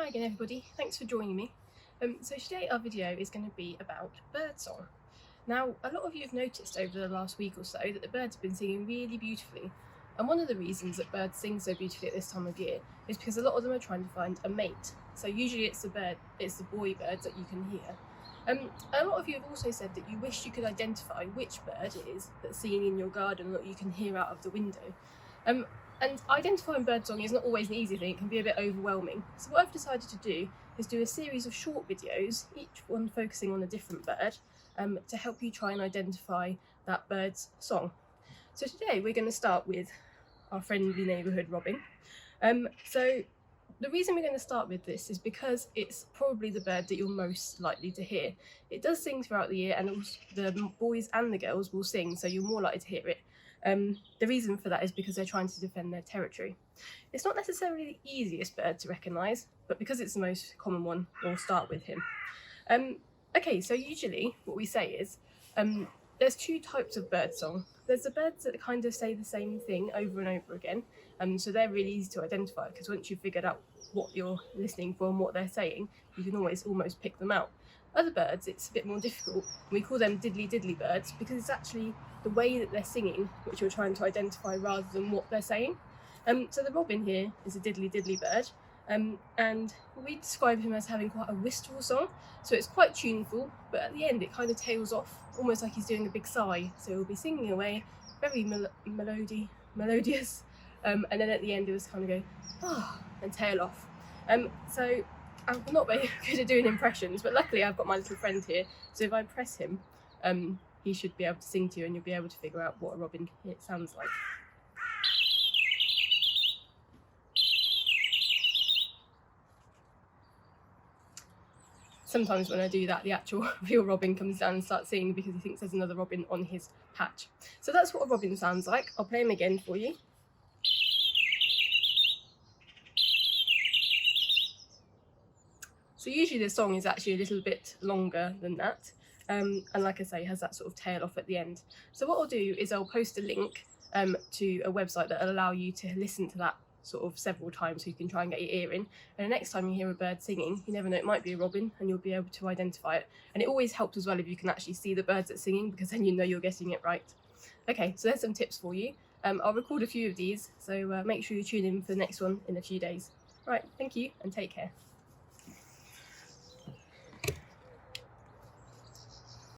Hi again everybody, thanks for joining me. So today our video is going to be about birdsong. Now a lot of you have noticed over the last week or so that the birds have been singing really beautifully, and one of the reasons that birds sing so beautifully at this time of year is because a lot of them are trying to find a mate. So usually it's the boy birds that you can hear. A lot of you have also said that you wish you could identify which bird it is that's singing in your garden that you can hear out of the window. And identifying birdsong is not always an easy thing, it can be a bit overwhelming. So what I've decided to do is do a series of short videos, each one focusing on a different bird, to help you try and identify that bird's song. So today we're going to start with our friendly neighbourhood robin. So the reason we're going to start with this is because it's probably the bird that you're most likely to hear. It does sing throughout the year, and also the boys and the girls will sing, so you're more likely to hear it. The reason for that is because they're trying to defend their territory. It's not necessarily the easiest bird to recognise, but because it's the most common one, we'll start with him. Okay, so usually what we say is there's two types of birdsong. There's the birds that kind of say the same thing over and over again, so they're really easy to identify because once you've figured out what you're listening for and what they're saying, you can always almost pick them out. Other birds, it's a bit more difficult. We call them diddly diddly birds because it's actually the way that they're singing which you're trying to identify rather than what they're saying. So the robin here is a diddly diddly bird, and we describe him as having quite a wistful song. So it's quite tuneful, but at the end it kind of tails off, almost like he's doing a big sigh. So he'll be singing away, very melodious, and then at the end it was kind of go, ah, and tail off. So I'm not very good at doing impressions, but luckily I've got my little friend here, so if I press him, he should be able to sing to you and you'll be able to figure out what a robin sounds like. Sometimes when I do that, the actual real robin comes down and starts singing because he thinks there's another robin on his patch. So that's what a robin sounds like. I'll play him again for you. So usually the song is actually a little bit longer than that, and like I say, has that sort of tail off at the end. So what I'll do is I'll post a link to a website that will allow you to listen to that sort of several times so you can try and get your ear in, and the next time you hear a bird singing, you never know, it might be a robin and you'll be able to identify it. And it always helps as well if you can actually see the birds that's singing, because then you know you're getting it right. Okay, so there's some tips for you. I'll record a few of these, so make sure you tune in for the next one in a few days. Right, thank you and take care.